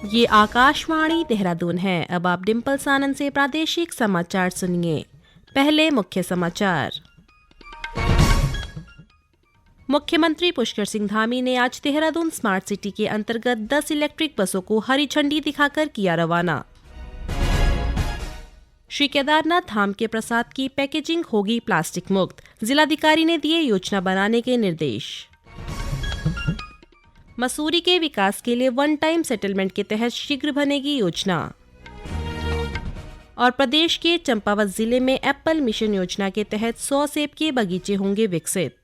ये आकाशवाणी देहरादून है। अब आप डिम्पल सानंद से प्रादेशिक समाचार सुनिए। पहले मुख्य समाचार। मुख्यमंत्री पुष्कर सिंह धामी ने आज देहरादून स्मार्ट सिटी के अंतर्गत 10 इलेक्ट्रिक बसों को हरी झंडी दिखाकर किया रवाना। श्री केदारनाथ धाम के प्रसाद की पैकेजिंग होगी प्लास्टिक मुक्त, जिलाधिकारी ने दिए योजना बनाने के निर्देश। मसूरी के विकास के लिए वन टाइम सेटलमेंट के तहत शीघ्र बनेगी योजना। और प्रदेश के चंपावत जिले में एप्पल मिशन योजना के तहत 100 सेब के बगीचे होंगे विकसित।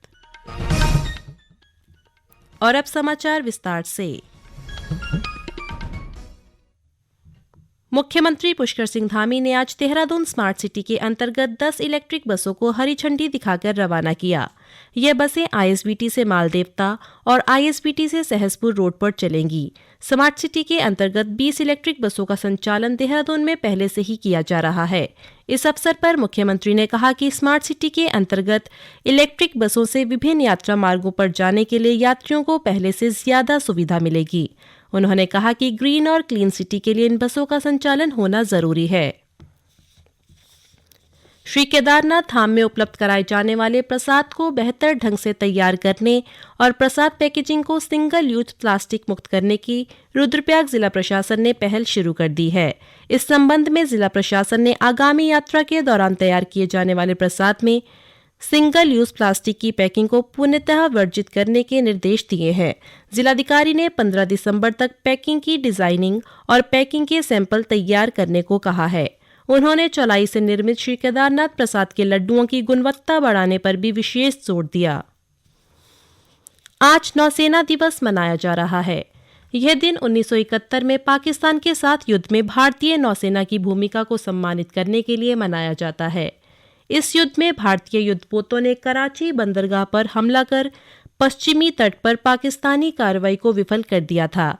और अब समाचार विस्तार से। मुख्यमंत्री पुष्कर सिंह धामी ने आज देहरादून स्मार्ट सिटी के अंतर्गत 10 इलेक्ट्रिक बसों को हरी झंडी दिखाकर रवाना किया। ये बसें आईएसबीटी से मालदेवता और आईएसबीटी से सहसपुर रोड पर चलेंगी। स्मार्ट सिटी के अंतर्गत 20 इलेक्ट्रिक बसों का संचालन देहरादून में पहले से ही किया जा रहा है। इस अवसर पर मुख्यमंत्री ने कहा कि स्मार्ट सिटी के अंतर्गत इलेक्ट्रिक बसों से विभिन्न यात्रा मार्गों पर जाने के लिए यात्रियों को पहले से ज्यादा सुविधा मिलेगी। उन्होंने कहा कि ग्रीन और क्लीन सिटी के लिए इन बसों का संचालन होना जरूरी है। श्री केदारनाथ धाम में उपलब्ध कराए जाने वाले प्रसाद को बेहतर ढंग से तैयार करने और प्रसाद पैकेजिंग को सिंगल यूज प्लास्टिक मुक्त करने की रुद्रप्रयाग जिला प्रशासन ने पहल शुरू कर दी है। इस संबंध में जिला प्रशासन ने आगामी यात्रा के दौरान तैयार किए जाने वाले प्रसाद में सिंगल यूज प्लास्टिक की पैकिंग को पूर्णतः वर्जित करने के निर्देश दिए हैं। जिलाधिकारी ने 15 दिसंबर तक पैकिंग की डिजाइनिंग और पैकिंग के सैंपल तैयार करने को कहा है। उन्होंने चौलाई से निर्मित श्री केदारनाथ प्रसाद के लड्डुओं की गुणवत्ता बढ़ाने पर भी विशेष जोर दिया। आज नौसेना दिवस मनाया जा रहा है। यह दिन 1971 में पाकिस्तान के साथ युद्ध में भारतीय नौसेना की भूमिका को सम्मानित करने के लिए मनाया जाता है। इस युद्ध में भारतीय युद्धपोतों ने कराची बंदरगाह पर हमला कर पश्चिमी तट पर पाकिस्तानी कार्रवाई को विफल कर दिया था।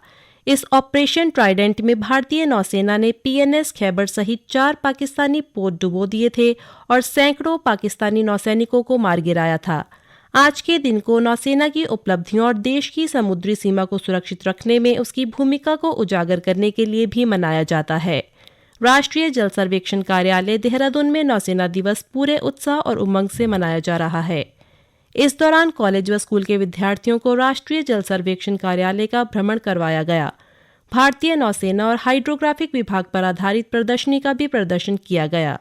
इस ऑपरेशन ट्राइडेंट में भारतीय नौसेना ने पीएनएस खैबर सहित 4 पाकिस्तानी पोत डुबो दिए थे और सैकड़ों पाकिस्तानी नौसैनिकों को मार गिराया था। आज के दिन को नौसेना की उपलब्धियों और देश की समुद्री सीमा को सुरक्षित रखने में उसकी भूमिका को उजागर करने के लिए भी मनाया जाता है। राष्ट्रीय जल सर्वेक्षण कार्यालय देहरादून में नौसेना दिवस पूरे उत्साह और उमंग से मनाया जा रहा है। इस दौरान कॉलेज व स्कूल के विद्यार्थियों को राष्ट्रीय जल सर्वेक्षण कार्यालय का भ्रमण करवाया गया। भारतीय नौसेना और हाइड्रोग्राफिक विभाग पर आधारित प्रदर्शनी का भी प्रदर्शन किया गया।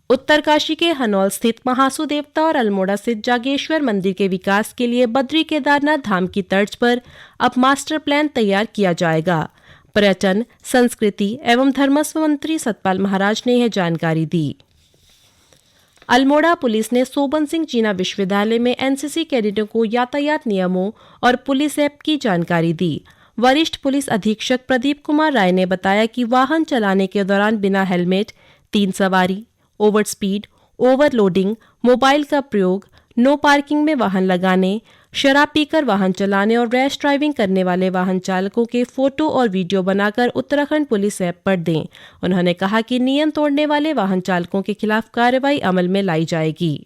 उत्तरकाशी के हनौल स्थित महासू देवता और अल्मोड़ा स्थित जागेश्वर मंदिर के विकास के लिए बद्री केदारनाथ धाम की तर्ज पर अब मास्टर प्लान तैयार किया जाएगा। पर्यटन, संस्कृति एवं धर्मस्व मंत्री सतपाल महाराज ने यह जानकारी दी। अल्मोड़ा पुलिस ने सोबन सिंह जीना विश्वविद्यालय में एनसीसी कैडेटों को यातायात नियमों और पुलिस ऐप की जानकारी दी। वरिष्ठ पुलिस अधीक्षक प्रदीप कुमार राय ने बताया कि वाहन चलाने के दौरान बिना हेलमेट, 3 सवारी, ओवर स्पीड, ओवरलोडिंग, मोबाइल का प्रयोग, नो पार्किंग में वाहन लगाने, शराब पीकर वाहन चलाने और रैश ड्राइविंग करने वाले वाहन चालकों के फोटो और वीडियो बनाकर उत्तराखंड पुलिस ऐप पर दें। उन्होंने कहा कि नियम तोड़ने वाले वाहन चालकों के खिलाफ कार्रवाई अमल में लाई जाएगी।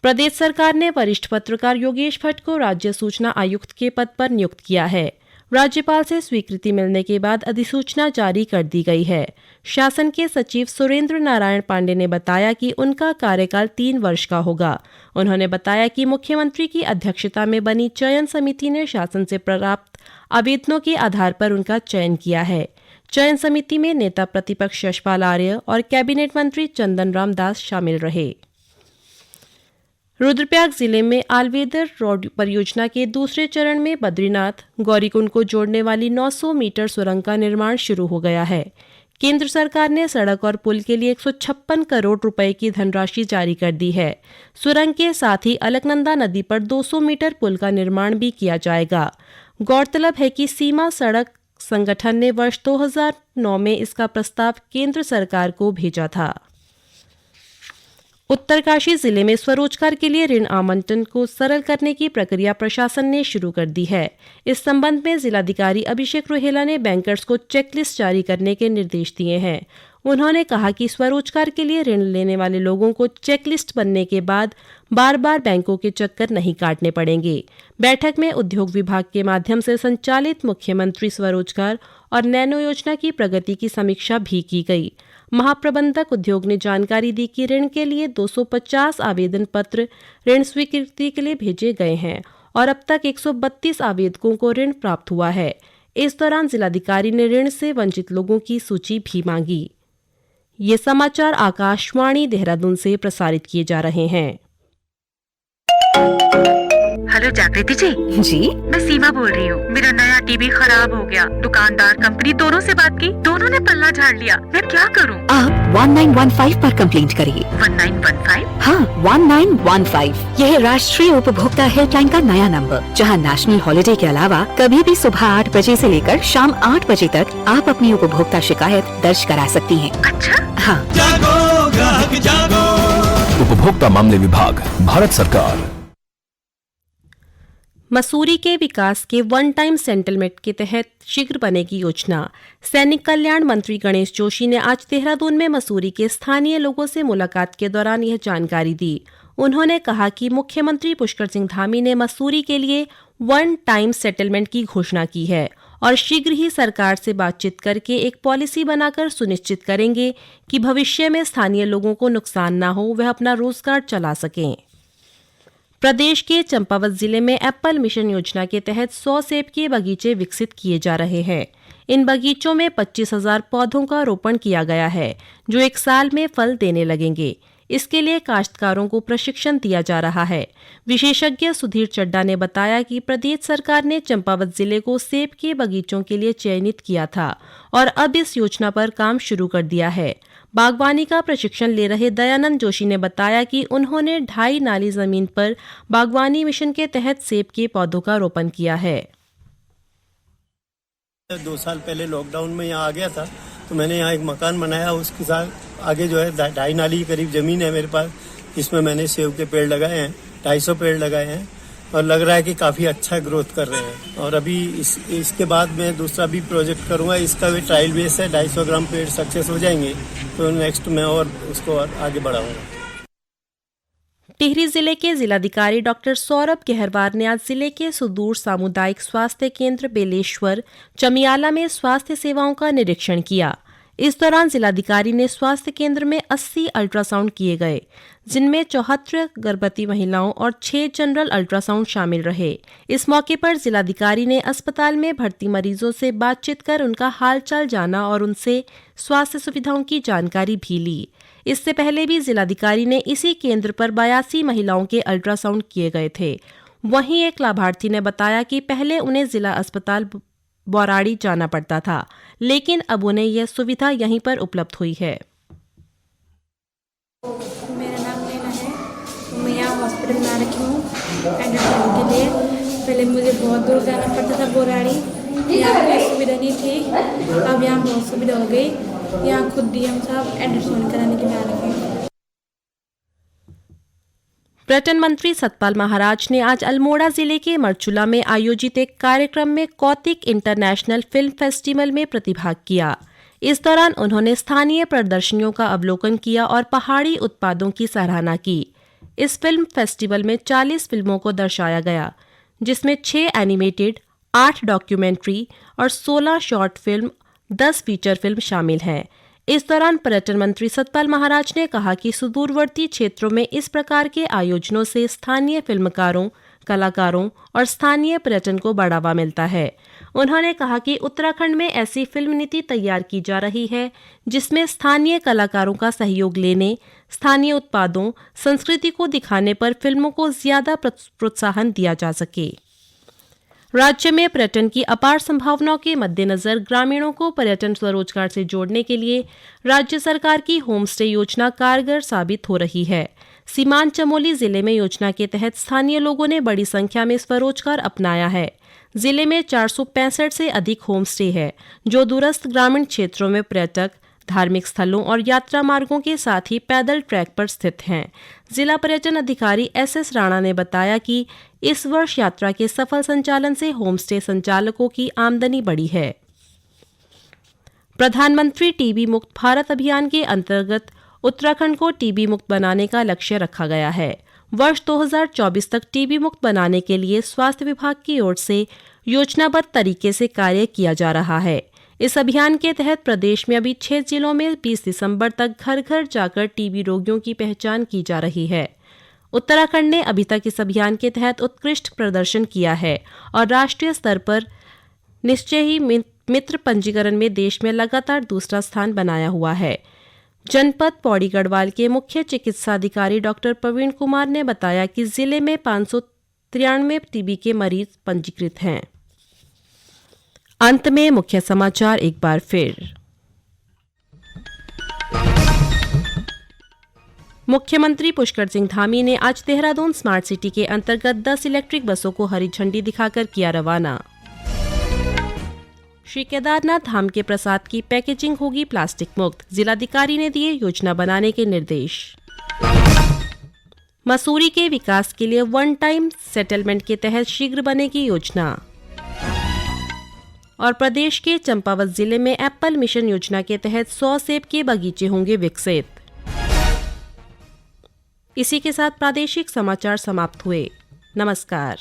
प्रदेश सरकार ने वरिष्ठ पत्रकार योगेश भट्ट को राज्य सूचना आयुक्त के पद पर नियुक्त किया है। राज्यपाल से स्वीकृति मिलने के बाद अधिसूचना जारी कर दी गई है। शासन के सचिव सुरेंद्र नारायण पांडे ने बताया कि उनका कार्यकाल 3 वर्ष का होगा। उन्होंने बताया कि मुख्यमंत्री की अध्यक्षता में बनी चयन समिति ने शासन से प्राप्त आवेदनों के आधार पर उनका चयन किया है। चयन समिति में नेता प्रतिपक्ष यशपाल आर्य और कैबिनेट मंत्री चंदन राम दास शामिल रहे। रुद्रप्रयाग जिले में आलवेदर रोड परियोजना के दूसरे चरण में बद्रीनाथ गौरीकुंड को जोड़ने वाली 900 मीटर सुरंग का निर्माण शुरू हो गया है। केंद्र सरकार ने सड़क और पुल के लिए 156 करोड़ रुपए की धनराशि जारी कर दी है। सुरंग के साथ ही अलकनंदा नदी पर 200 मीटर पुल का निर्माण भी किया जाएगा। गौरतलब है कि सीमा सड़क संगठन ने वर्ष 2009 में इसका प्रस्ताव केंद्र सरकार को भेजा था। उत्तरकाशी जिले में स्वरोजगार के लिए ऋण आवंटन को सरल करने की प्रक्रिया प्रशासन ने शुरू कर दी है। इस संबंध में जिलाधिकारी अभिषेक रोहेला ने बैंकर्स को चेकलिस्ट जारी करने के निर्देश दिए हैं। उन्होंने कहा कि स्वरोजगार के लिए ऋण लेने वाले लोगों को चेकलिस्ट बनने के बाद बार बार बैंकों के चक्कर नहीं काटने पड़ेंगे। बैठक में उद्योग विभाग के माध्यम से संचालित मुख्यमंत्री स्वरोजगार और नैनो योजना की प्रगति की समीक्षा भी की गई। महाप्रबंधक उद्योग ने जानकारी दी कि ऋण के लिए 250 आवेदन पत्र ऋण स्वीकृति के लिए भेजे गए हैं और अब तक 132 आवेदकों को ऋण प्राप्त हुआ है। इस दौरान जिलाधिकारी ने ऋण से वंचित लोगों की सूची भी मांगी। ये समाचार आकाशवाणी देहरादून से प्रसारित किए जा रहे हैं। हेलो जागृति जी। मैं सीमा बोल रही हूँ। मेरा नया टीवी खराब हो गया। दुकानदार, कंपनी दोनों से बात की, दोनों ने पल्ला झाड़ लिया। मैं क्या करूँ? आप 1915 पर कंप्लेंट करिए। 1915? हाँ, 1915। यह है राष्ट्रीय उपभोक्ता हेल्पलाइन का नया नंबर, जहां नेशनल हॉलिडे के अलावा कभी भी सुबह 8 बजे से लेकर शाम 8 बजे तक आप अपनी उपभोक्ता शिकायत दर्ज करा सकती हैं। अच्छा? हाँ। जागो ग्राहक जागो। उपभोक्ता मामले विभाग, भारत सरकार। मसूरी के विकास के वन टाइम सेटलमेंट के तहत शीघ्र बनेगी योजना। सैनिक कल्याण मंत्री गणेश जोशी ने आज देहरादून में मसूरी के स्थानीय लोगों से मुलाकात के दौरान यह जानकारी दी। उन्होंने कहा कि मुख्यमंत्री पुष्कर सिंह धामी ने मसूरी के लिए वन टाइम सेटलमेंट की घोषणा की है और शीघ्र ही सरकार से बातचीत करके एक पॉलिसी बनाकर सुनिश्चित करेंगे कि भविष्य में स्थानीय लोगों को नुकसान न हो, वह अपना रोजगार चला सकें। प्रदेश के चंपावत जिले में एप्पल मिशन योजना के तहत 100 सेब के बगीचे विकसित किए जा रहे हैं। इन बगीचों में 25,000 पौधों का रोपण किया गया है, जो 1 साल में फल देने लगेंगे। इसके लिए काश्तकारों को प्रशिक्षण दिया जा रहा है। विशेषज्ञ सुधीर चड्डा ने बताया कि प्रदेश सरकार ने चंपावत जिले को सेब के बगीचों के लिए चयनित किया था और अब इस योजना पर काम शुरू कर दिया है। बागवानी का प्रशिक्षण ले रहे दयानंद जोशी ने बताया कि उन्होंने 2.5 नाली जमीन पर बागवानी मिशन के तहत सेब के पौधों का रोपण किया है। 2 साल पहले लॉकडाउन में यहाँ आ गया था, तो मैंने यहाँ एक मकान बनाया। उसके साथ आगे जो है 2.5 नाली के करीब जमीन है मेरे पास, जिसमें मैंने सेब के पेड़ लगाए हैं। 250 पेड़ लगाए हैं और लग रहा है कि काफ़ी अच्छा ग्रोथ कर रहे हैं। और अभी इसके बाद मैं दूसरा भी प्रोजेक्ट करूँगा। इसका भी ट्रायल बेस है। 250 ग्राम पेड़ सक्सेस हो जाएंगे तो नेक्स्ट मैं और उसको और आगे बढ़ाऊँगा। टिहरी जिले के जिलाधिकारी डॉक्टर सौरभ गहरवार ने आज जिले के सुदूर सामुदायिक स्वास्थ्य केंद्र बेलेश्वर चमियाला में स्वास्थ्य सेवाओं का निरीक्षण किया। इस दौरान जिलाधिकारी ने स्वास्थ्य केंद्र में 80 अल्ट्रासाउंड किए गए, जिनमें 74 गर्भवती महिलाओं और 6 जनरल अल्ट्रासाउंड शामिल रहे। इस मौके पर जिलाधिकारी ने अस्पताल में भर्ती मरीजों से बातचीत कर उनका हालचाल जाना और उनसे स्वास्थ्य सुविधाओं की जानकारी भी ली। इससे पहले भी जिलाधिकारी ने इसी केंद्र पर 82 महिलाओं के अल्ट्रासाउंड किए गए थे। वहीं एक लाभार्थी ने बताया कि पहले उन्हें जिला अस्पताल बौराड़ी जाना पड़ता था, लेकिन अब उन्हें यह सुविधा यहीं पर उपलब्ध हुई है। मेरा नाम लेना है। मैं यहाँ हॉस्पिटल में आ रखी हूँ एंडोस्कोपी के लिए। पहले मुझे बहुत दूर जाना पड़ता था बौराड़ी, यहाँ कोई सुविधा नहीं थी। अब यहाँ बहुत सुविधा हो गई। यहाँ खुद डीएम साहब एंडोस्कोपी कराने के लिए आ रखे हैं। पर्यटन मंत्री सतपाल महाराज ने आज अल्मोड़ा जिले के मरचुला में आयोजित एक कार्यक्रम में कौतिक इंटरनेशनल फिल्म फेस्टिवल में प्रतिभाग किया। इस दौरान उन्होंने स्थानीय प्रदर्शनियों का अवलोकन किया और पहाड़ी उत्पादों की सराहना की। इस फिल्म फेस्टिवल में 40 फिल्मों को दर्शाया गया, जिसमें 6 एनिमेटेड, 8 डॉक्यूमेंट्री और 16 शॉर्ट फिल्म, 10 फीचर फिल्म शामिल हैं। इस दौरान पर्यटन मंत्री सतपाल महाराज ने कहा कि सुदूरवर्ती क्षेत्रों में इस प्रकार के आयोजनों से स्थानीय फिल्मकारों, कलाकारों और स्थानीय पर्यटन को बढ़ावा मिलता है। उन्होंने कहा कि उत्तराखंड में ऐसी फिल्म नीति तैयार की जा रही है जिसमें स्थानीय कलाकारों का सहयोग लेने, स्थानीय उत्पादों, संस्कृति को दिखाने पर फिल्मों को ज्यादा प्रोत्साहन दिया जा सके। राज्य में पर्यटन की अपार संभावनाओं के मद्देनजर ग्रामीणों को पर्यटन स्वरोजगार से जोड़ने के लिए राज्य सरकार की होम स्टे योजना कारगर साबित हो रही है। सीमांत चमोली जिले में योजना के तहत स्थानीय लोगों ने बड़ी संख्या में स्वरोजगार अपनाया है। जिले में 465 से अधिक होम स्टे है, जो दूरस्थ ग्रामीण क्षेत्रों में पर्यटक, धार्मिक स्थलों और यात्रा मार्गों के साथ ही पैदल ट्रैक पर स्थित हैं। जिला पर्यटन अधिकारी एस राणा ने बताया कि इस वर्ष यात्रा के सफल संचालन से होम स्टे संचालकों की आमदनी बढ़ी है। प्रधानमंत्री टीबी मुक्त भारत अभियान के अंतर्गत उत्तराखंड को टीबी मुक्त बनाने का लक्ष्य रखा गया है। वर्ष 2024 तक टीबी मुक्त बनाने के लिए स्वास्थ्य विभाग की ओर से योजनाबद्ध तरीके से कार्य किया जा रहा है। इस अभियान के तहत प्रदेश में अभी 6 जिलों में 20 दिसंबर तक घर घर जाकर टीबी रोगियों की पहचान की जा रही है। उत्तराखंड ने अभी तक इस अभियान के तहत उत्कृष्ट प्रदर्शन किया है और राष्ट्रीय स्तर पर निश्चय ही मित्र पंजीकरण में देश में लगातार दूसरा स्थान बनाया हुआ है। जनपद पौड़ी गढ़वाल के मुख्य चिकित्साधिकारी डॉक्टर प्रवीण कुमार ने बताया कि जिले में 593 टीबी के मरीज पंजीकृत हैं। अंत में मुख्य समाचार एक बार फिर। मुख्यमंत्री पुष्कर सिंह धामी ने आज देहरादून स्मार्ट सिटी के अंतर्गत 10 इलेक्ट्रिक बसों को हरी झंडी दिखाकर किया रवाना। श्री केदारनाथ धाम के प्रसाद की पैकेजिंग होगी प्लास्टिक मुक्त, जिलाधिकारी ने दिए योजना बनाने के निर्देश। मसूरी के विकास के लिए वन टाइम सेटलमेंट के तहत शीघ्र बनेगी योजना। और प्रदेश के चंपावत जिले में एप्पल मिशन योजना के तहत 100 सेब के बगीचे होंगे विकसित। इसी के साथ प्रादेशिक समाचार समाप्त हुए। नमस्कार।